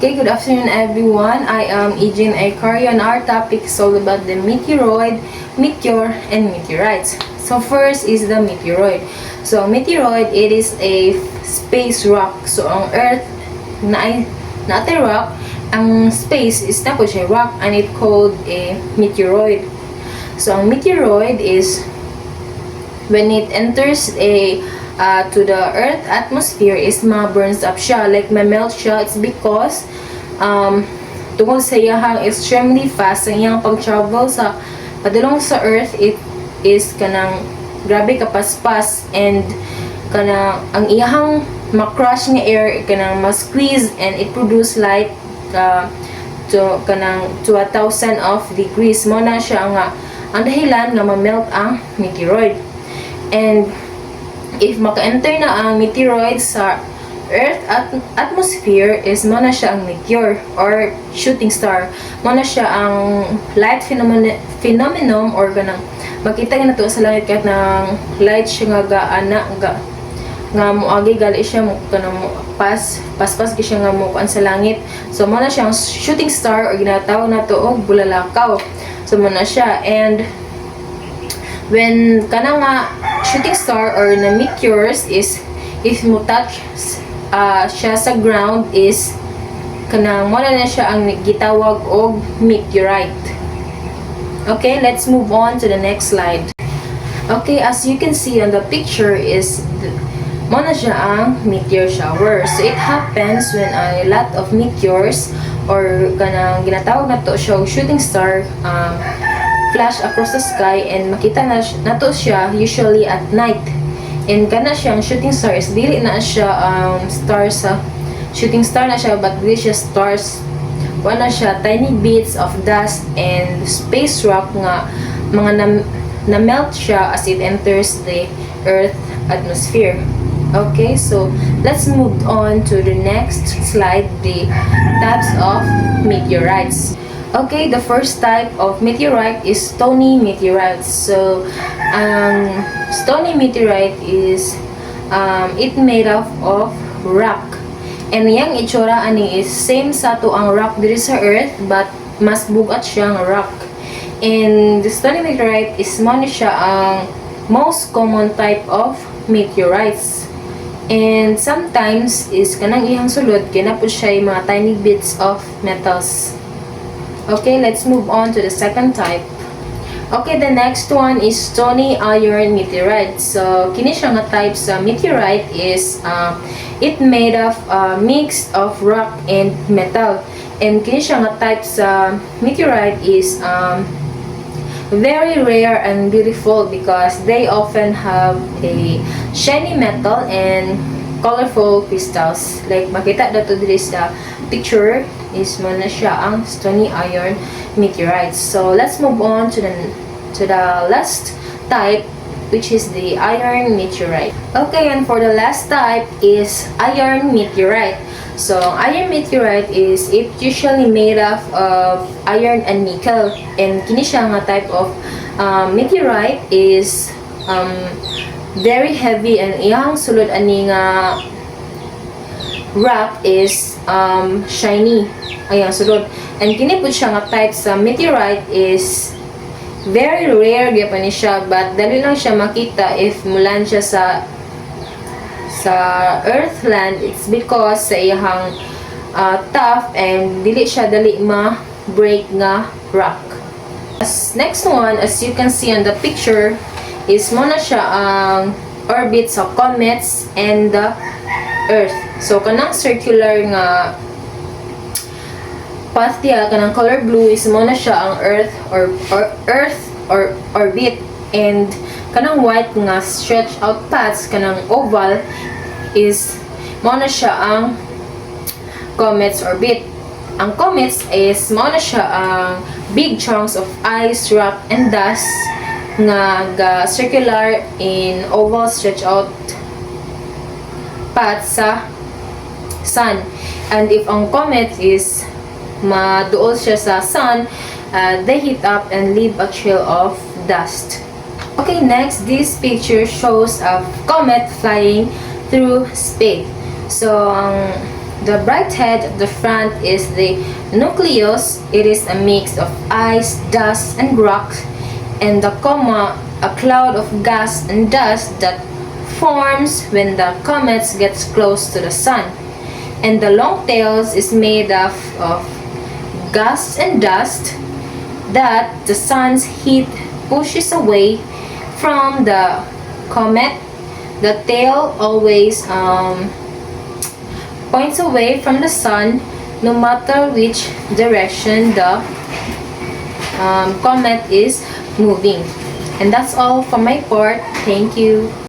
Okay, good afternoon everyone. I am Ejin Aikario and our topic is all about the meteoroid, meteor, and meteorites. So first is the meteoroid. So meteoroid, it is a space rock. So ang Earth, not a rock, ang space is na po siya rock and it called a meteoroid. So ang meteoroid is when it enters to the Earth atmosphere is ma-burns up siya, like ma-melt siya. It's because tungkol sa iyang extremely fast ang iyang pag-travel sa padulong sa Earth, it is kanang grabe kapaspas and kanang ang iyang ma-crush nga air kanang ma-squeeze and it produce light to 1,000 of degrees mo na siya nga ang dahilan nga ma-melt ang meteoroid. And if maka-enter na ang meteoroid sa Earth atmosphere is mo na siya ang meteor or shooting star. Mo na siya ang light phenomenon or ganang makita nga nato sa langit kahit ng light siya nga moagi gali siya mo kanang paspas siya nga mo kuan sa langit. So mo na siya ang shooting star or ginatawag nato og bulalakaw. So mo na siya. And when kanang shooting star or na meteors is if mo touch siya sa ground is kanang mo na siya ang gitawag og meteorite. Okay, let's move on to the next slide. Okay, as you can see on the picture is mo na siya ang meteor shower. So it happens when a lot of meteors or kanang ginatawag nato siya og shooting star flash across the sky and makita nato siya usually at night. And kana siyang shooting star is dili na siya star sa shooting star na siya but dili siya stars. Wala siya tiny bits of dust and space rock nga mga na-melt siya as it enters the Earth atmosphere. Okay, so let's move on to the next slide, the types of meteorites. Okay, the first type of meteorite is stony meteorites. So, stony meteorite is it made up of rock. And yang itsura ani is same sa to ang rock diri sa Earth but mas bugat siyang rock. And the stony meteorite is mo ni siya ang most common type of meteorites. And sometimes is kanang iyang sulod kay napud siya mga tiny bits of metals. Okay, let's move on to the second type. Okay, the next one is stony iron meteorite. So, kini siya nga type sa meteorite is it made of mix of rock and metal. And kini siya nga type sa meteorite is very rare and beautiful because they often have a shiny metal and colorful crystals. Like makita dato diri sa picture is mo na siya ang stony iron meteorites. So let's move on to the last type, which is the iron meteorite. Okay, and for the last type is iron meteorite. So iron meteorite is it usually made up of iron and nickel. And kini siya nga type of meteorite is very heavy and iyang sulod ani nga rock is shiny ayang sulod. And kini pud siya nga type sa meteorite is very rare gyapon ni siya but dali lang siya makita if mulan siya sa earth land. It's because sa iyang tough and dili siya dali ma-break nga rock. Next one, as you can see on the picture, is mo na siya ang orbits of comets and the Earth. So kanang circular nga path diya kanang color blue is mo na siya ang Earth or orbit, and kanang white nga stretch out paths kanang oval is mo na siya ang comets orbit. Ang comets is mo na siya ang big chunks of ice, rock, and dust nga circular in oval stretch out path sa sun. And if ang comet is maduol siya sa sun, they heat up and leave a trail of dust. Okay, next, this picture shows a comet flying through space. So, ang The bright head at the front is the nucleus. It is a mix of ice, dust, and rock, and the coma, a cloud of gas and dust that forms when the comet gets close to the sun. And the long tails is made of gas and dust that the sun's heat pushes away from the comet. The tail always points away from the sun no matter which direction the comet is moving. And that's all for my part. Thank you.